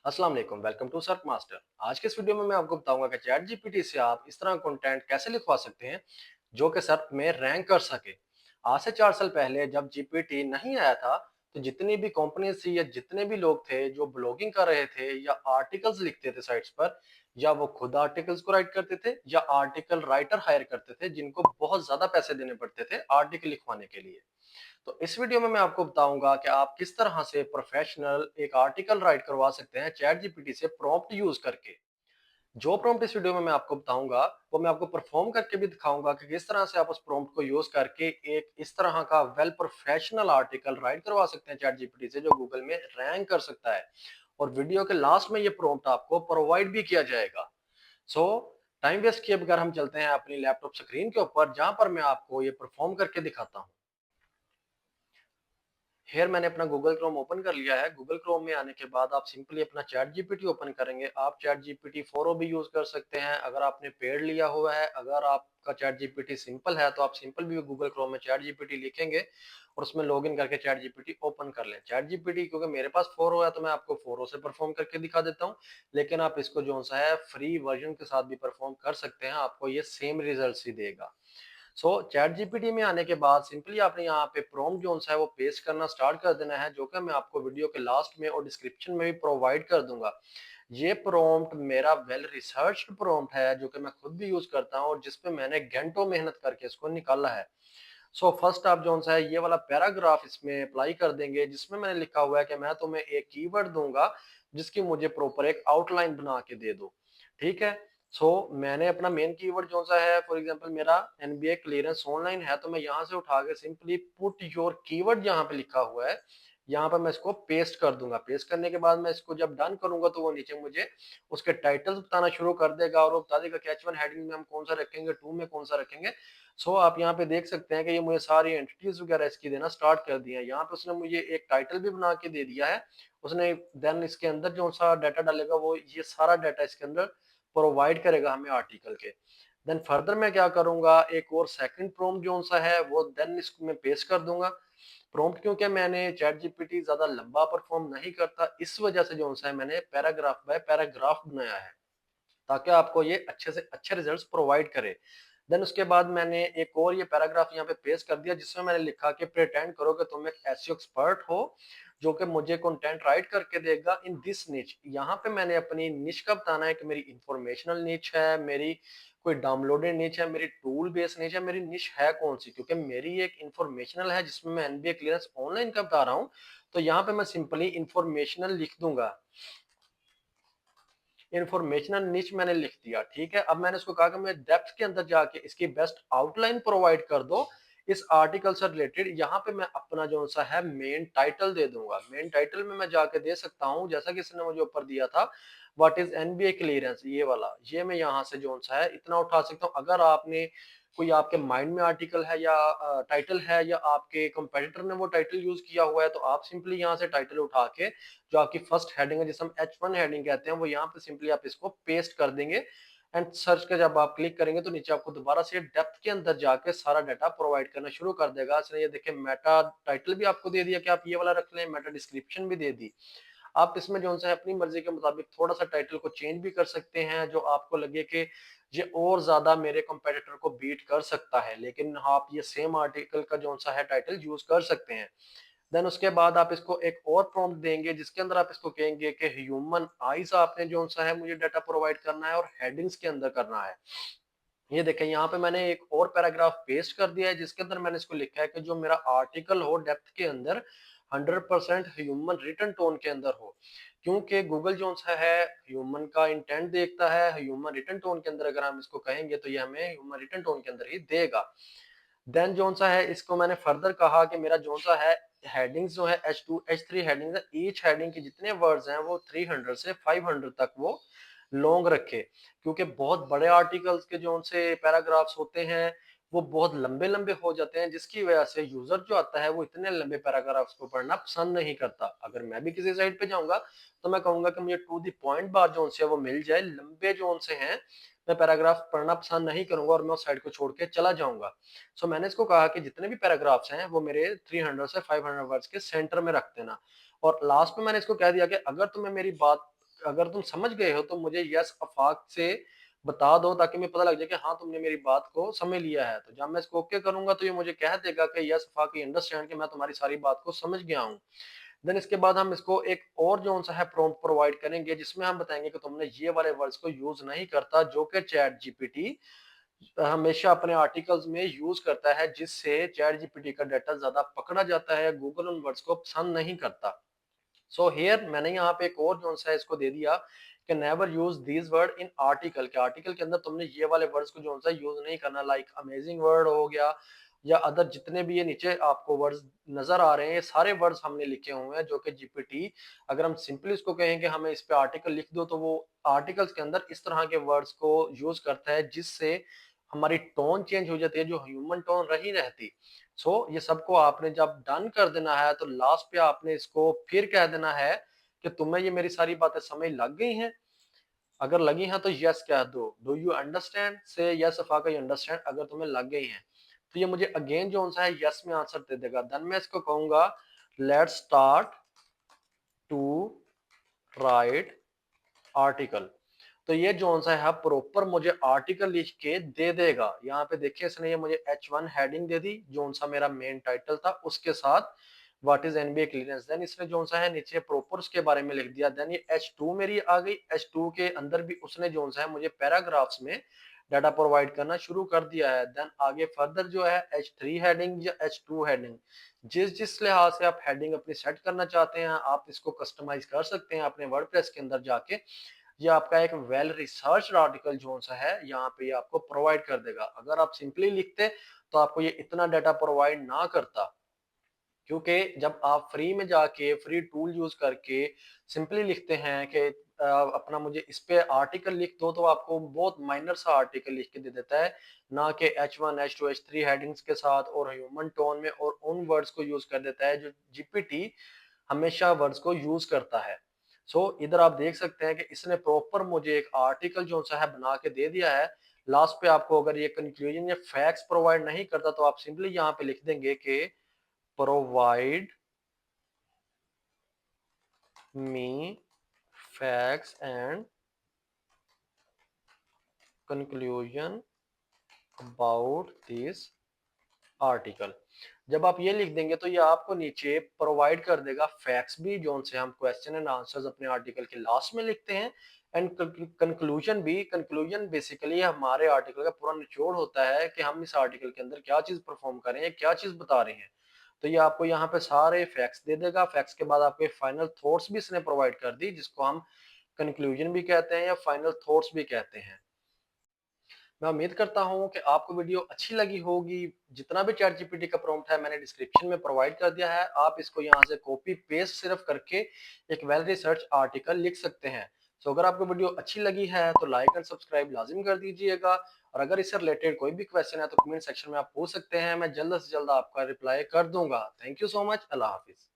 अस्सलाम वालेकुम, welcome to search master. आज के इस वीडियो में मैं आपको बताऊंगा कि चैट जीपीटी से आप इस तरह कंटेंट कैसे लिखवा सकते हैं जो कि सर्च में रैंक कर सके। आज से 4 साल पहले जब जीपीटी नहीं आया था, तो जितनी भी कंपनीज थी या जितने भी लोग थे जो ब्लॉगिंग कर रहे थे या आर्टिकल्स लिखते थे साइट्स पर, या वो खुद आर्टिकल्स को राइट करते थे या आर्टिकल राइटर हायर करते थे जिनको बहुत ज्यादा पैसे देने पड़ते थे आर्टिकल लिखवाने के लिए। तो इस वीडियो में मैं आपको बताऊंगा कि आप किस तरह से प्रोफेशनल एक आर्टिकल राइट करवा सकते हैं चैट जीपीटी से प्रॉम्प्ट यूज करके। जो प्रॉम्प्ट इस वीडियो में मैं आपको बताऊंगा वो मैं आपको परफॉर्म करके भी दिखाऊंगा कि किस तरह से आप उस प्रॉम्प्ट को यूज करके एक इस तरह का वेल प्रोफेशनल आर्टिकल राइट करवा सकते हैं चैट जीपीटी से जो गूगल में रैंक कर सकता है। और वीडियो के लास्ट में ये प्रॉम्प्ट आपको प्रोवाइड भी किया जाएगा। सो टाइम वेस्ट किए बगैर हम चलते हैं अपनी लैपटॉप स्क्रीन के ऊपर जहां पर मैं आपको ये परफॉर्म करके दिखाता हूँ। हेयर मैंने अपना गूगल क्रोम ओपन कर लिया है। गूगल क्रोम में आने के बाद आप सिंपली अपना चैट जीपीटी ओपन करेंगे। आप चैट जीपीटी 4o भी यूज कर सकते हैं अगर आपने पेड लिया हुआ है। अगर आपका चैट जीपीटी सिंपल है तो आप सिंपल भी गूगल क्रोम में चैट जीपीटी लिखेंगे और उसमें लॉगिन करके चैट जीपीटी ओपन कर लें। चैट जीपीटी क्योंकि मेरे पास 4o है तो मैं आपको 4o से परफॉर्म करके दिखा देता हूँ, लेकिन आप इसको जो सा है फ्री वर्जन के साथ भी परफॉर्म कर सकते हैं, आपको ये सेम रिजल्ट ही देगा। सो चैट जीपीटी में आने के बाद सिंपली आपने यहाँ पे प्रॉम्प्ट जो है वो पेस्ट करना स्टार्ट कर देना है, जो कि मैं आपको वीडियो के लास्ट में और डिस्क्रिप्शन में भी प्रोवाइड कर दूंगा। ये प्रॉम्प्ट मेरा वेल रिसर्च्ड प्रॉम्प्ट है जो कि मैं खुद भी यूज करता हूँ और जिसपे मैंने घंटों मेहनत करके इसको निकाला है। सो फर्स्ट आप जो सा है ये वाला पैराग्राफ इसमें अप्लाई कर देंगे जिसमें मैंने लिखा हुआ है कि मैं तुम्हें एक कीवर्ड दूंगा जिसकी मुझे प्रॉपर एक आउटलाइन बना के दे दो। ठीक है। सो मैंने अपना मेन कीवर्ड जो सा है, फॉर एग्जांपल मेरा एनबीए क्लियरेंस ऑनलाइन है, तो मैं यहाँ से उठा के सिंपली पुट योर कीवर्ड जहाँ पे लिखा हुआ है यहाँ पर मैं इसको पेस्ट कर दूंगा। पेस्ट करने के बाद मैं इसको जब डन करूंगा तो वो नीचे मुझे उसके टाइटल्स बताना शुरू कर देगा और वो बता देगा कि H1 हेडिंग में हम कौन सा रखेंगे, 2 में कौन सा रखेंगे। सो आप यहाँ पे देख सकते हैं कि ये मुझे सारी एंटिटीज वगैरह इसकी देना स्टार्ट कर दिया है। यहाँ पे उसने मुझे एक टाइटल भी बना के दे दिया है उसने। देन इसके अंदर जो सा डाटा डालेगा वो ये सारा डाटा इसके अंदर प्रोवाइड करेगा हमें आर्टिकल के। देन फर्दर मैं क्या करूंगा, एक और सेकंड प्रॉम्प्ट जो सा है वो देन इसको मैं पेस्ट कर दूंगा। प्रॉम्प्ट क्योंकि मैंने चैट जीपीटी ज्यादा लंबा परफॉर्म नहीं करता, इस वजह से जो सा है मैंने पैराग्राफ बाय पैराग्राफ बनाया है ताकि आपको ये अच्छे से अच्छे रिजल्ट्स प्रोवाइड करे। देन उसके बाद मैंने एक और ये पैराग्राफ यहाँ पे पेस्ट कर दिया जिसमें मैंने लिखा कि प्रिटेंड करो कि तुम एक एसईओ एक्सपर्ट हो जो कि मुझे कंटेंट राइट करके देगा इन दिस निच। यहाँ पे मैंने अपनी निच का बताना है कि मेरी इंफॉर्मेशनल निच है, मेरी कोई डाउनलोडेड निच है, मेरी टूल बेस्ड निच है, मेरी निच है कौन सी, क्योंकि मेरी एक इंफॉर्मेशनल है जिसमें मैं एनबीए क्लियरेंस ऑनलाइन का बता रहा हूँ। तो यहाँ पे मैं सिंपली इंफॉर्मेशनल लिख दूंगा। इन्फॉर्मेशनल निच मैंने लिख दिया। ठीक है। अब मैंने इसको कहा कि मुझे डेप्थ के अंदर जाके इसकी बेस्ट आउटलाइन प्रोवाइड कर दो इस आर्टिकल से रिलेटेड। यहाँ पे मैं अपना जो सा है मेन टाइटल दे दूंगा। मेन टाइटल में मैं जाके दे सकता हूँ जैसा कि इसने मुझे ऊपर दिया था, व्हाट इज एनबीए क्लियरेंस, ये वाला, ये मैं यहाँ से जो सा है इतना उठा सकता हूँ। अगर आपने कोई आपके माइंड में आर्टिकल है या टाइटल है या आपके कंपेटिटर ने वो टाइटल यूज किया हुआ है तो आप सिंपली यहाँ से टाइटल उठा के जो आपकी फर्स्ट हेडिंग है जिसे हम H1 हेडिंग कहते हैं वो यहाँ पे सिंपली आप इसको पेस्ट कर देंगे। एंड सर्च के जब आप क्लिक करेंगे तो नीचे आपको दोबारा से डेप्थ के अंदर जाके सारा डाटा प्रोवाइड करना शुरू कर देगा। इसने ये देखिए मेटा टाइटल भी आपको दे दिया कि आप ये वाला रख लें, मेटा डिस्क्रिप्शन भी दे दी। आप इसमें जो है अपनी मर्जी के मुताबिक थोड़ा सा टाइटल को चेंज भी कर सकते हैं जो आपको लगे कि ये और ज्यादा मेरे कंपेटिटर को बीट कर सकता है, लेकिन आप ये सेम आर्टिकल का जो सा है टाइटल यूज कर सकते हैं। देन उसके बाद आप इसको एक और प्रॉम्प्ट देंगे जिसके अंदर आप इसको कहेंगे कि ह्यूमन आईज आपने जो सा है मुझे डाटा प्रोवाइड करना है और हेडिंग्स के अंदर करना है। ये देखें यहाँ पे मैंने एक और पैराग्राफ पेस्ट कर दिया है जिसके अंदर मैंने इसको लिखा है कि जो मेरा आर्टिकल हो डेप्थ के अंदर 100% ह्यूमन रिटन टोन के अंदर हो, क्योंकि गूगल जो सा है ह्यूमन का इंटेंट देखता है। ह्यूमन रिटन टोन के अंदर अगर हम इसको कहेंगे तो ये हमें ह्यूमन रिटन टोन के अंदर ही देगा। देन जो सा है इसको मैंने फर्दर कहा कि मेरा जो सा है हेडिंग्स जो है H2 H3 हेडिंग्स है, ईच हेडिंग के जितने वर्ड्स हैं वो 300 से 500 तक वो लॉन्ग रखे, क्योंकि बहुत बड़े आर्टिकल्स के जो से पैराग्राफ्स होते हैं वो बहुत लंबे लंबे हो जाते हैं जिसकी वजह से यूजर जो आता है वो इतने लंबे पैराग्राफ्स को पढ़ना पसंद नहीं करता। अगर मैं भी किसी साइट पे जाऊंगा तो मैं कहूंगा कि मुझे टू द पॉइंट बात जो से वो मिल जाए, लंबे जो से हैं मैं पैराग्राफ पढ़ना पसंद नहीं करूंगा और मैं उस साइट को छोड़ के चला जाऊंगा। सो मैंने इसको कहा कि जितने भी पैराग्राफ्स हैं वो मेरे 300 से 500 वर्ड्स के सेंटर में रख देना। और लास्ट में मैंने इसको कह दिया कि अगर तुम्हें मेरी बात अगर तुम समझ गए हो तो मुझे यस आफाक से बता दो, ताकि मैं पता लग जाए कि हाँ तुमने मेरी बात को समझ लिया है। तो जब मैं इसको ओके करूंगा तो ये मुझे कह देगा कि यस आफाक यू अंडरस्टैंड, कि मैं तुम्हारी सारी बात को समझ गया हूँ। देन इसके बाद हम इसको एक और जो सा है प्रॉम्प्ट प्रोवाइड करेंगे, जिसमें हम बताएंगे कि तुमने ये वाले वर्ड्स को यूज नहीं करता, जो कि चैट जीपीटी हमेशा अपने आर्टिकल्स में यूज करता है, जिससे चैट जीपीटी का डाटा ज्यादा पकड़ा जाता है। गूगल उन वर्ड्स को पसंद नहीं करता। सो हियर मैंने यहाँ पे एक और जो सा है इसको दे दिया कि never use these word in article, के आर्टिकल के अंदर तुमने ये वाले वर्ड्स को जो सा यूज नहीं करना, लाइक अमेजिंग वर्ड हो गया या अदर जितने भी ये नीचे आपको वर्ड्स नजर आ रहे हैं, ये सारे वर्ड्स हमने लिखे हुए हैं, जो कि जीपीटी अगर हम सिंपली उसको कहें कि हमें इस पे आर्टिकल लिख दो, तो वो आर्टिकल्स के अंदर इस तरह के वर्ड्स को यूज करता है, जिससे हमारी टोन चेंज हो जाती है, जो ह्यूमन टोन रही रहती। ये सबको आपने जब डन कर देना है, तो लास्ट पे आपने इसको फिर कह देना है कि तुम्हें ये मेरी सारी बातें समझ लग गई हैं। अगर लगी हैं तो यस कह दो, डू यू अंडरस्टैंड, से यस अफाका यू अंडरस्टैंड, अगर तुम्हें लग गई हैं। तो ये मुझे अगेन जो सा है यस में आंसर दे देगा। देन मैं इसको कहूंगा let's start to write article. तो ये जो सा है प्रॉपर मुझे आर्टिकल लिख के दे देगा। यहाँ पे देखिए इसने ये मुझे H1 हेडिंग दे दी, जो सा मेरा मेन टाइटल था, उसके साथ what is NBA clearance. Then इसने जो सा है नीचे प्रॉपर उसके बारे में लिख दिया। देन ये H2 मेरी आ गई। H2 के अंदर भी उसने जो सा है मुझे पैराग्राफ्स में डाटा प्रोवाइड करना शुरू कर दिया है। देन आगे फर्दर जो है H3 हेडिंग या H2 हेडिंग, जिस जिस लिहाज से आप हेडिंग अपनी सेट करना चाहते हैं, आप इसको कस्टमाइज कर सकते हैं अपने वर्डप्रेस के अंदर जाके। ये आपका एक वेल रिसर्च आर्टिकल जो सा है यहाँ पे ये आपको प्रोवाइड कर देगा। अगर आप सिंपली लिखते तो आपको ये इतना डाटा प्रोवाइड ना करता, क्योंकि जब आप फ्री में जाके फ्री टूल यूज करके सिंपली लिखते हैं कि अपना मुझे इस पे आर्टिकल लिख दो, तो आपको बहुत माइनर सा आर्टिकल लिख के दे देता है, ना कि H1 H2 H3 हेडिंग्स के साथ और ह्यूमन टोन में, और उन वर्ड्स को यूज कर देता है जो जीपीटी हमेशा वर्ड्स को यूज करता है। इधर आप देख सकते हैं कि इसने प्रॉपर मुझे एक आर्टिकल जो सा है बना के दे दिया है। लास्ट पे आपको अगर ये कंक्लूजन या फैक्ट्स प्रोवाइड नहीं करता, तो आप सिंपली यहाँ पे लिख देंगे कि provide me facts and conclusion about this article. जब आप ये लिख देंगे तो ये आपको नीचे प्रोवाइड कर देगा फैक्ट्स भी, जो से हम क्वेश्चन एंड आंसर्स अपने आर्टिकल के लास्ट में लिखते हैं, एंड कंक्लूजन भी। कंक्लूजन बेसिकली हमारे आर्टिकल का पूरा निचोड़ होता है कि हम इस आर्टिकल के अंदर क्या चीज परफॉर्म कर रहे हैं, क्या चीज बता रहे हैं। तो ये आपको यहाँ पे सारे फैक्ट्स दे देगा। फैक्ट्स के बाद आपके फाइनल थॉट्स भी इसने प्रोवाइड कर दी, जिसको हम कंक्लूजन भी कहते हैं या फाइनल थॉट्स भी कहते हैं। मैं उम्मीद करता हूँ कि आपको वीडियो अच्छी लगी होगी। जितना भी चैट जीपीटी का प्रॉम्प्ट है मैंने डिस्क्रिप्शन में प्रोवाइड कर दिया है, आप इसको यहाँ से कॉपी पेस्ट सिर्फ करके एक वेल रिसर्च आर्टिकल लिख सकते हैं। अगर आपको वीडियो अच्छी लगी है तो लाइक एंड सब्सक्राइब लाजिम कर दीजिएगा, और अगर इससे रिलेटेड कोई भी क्वेश्चन है तो कमेंट सेक्शन में आप पूछ सकते हैं, मैं जल्द से जल्द आपका रिप्लाई कर दूंगा। Thank you so much. Allah Hafiz.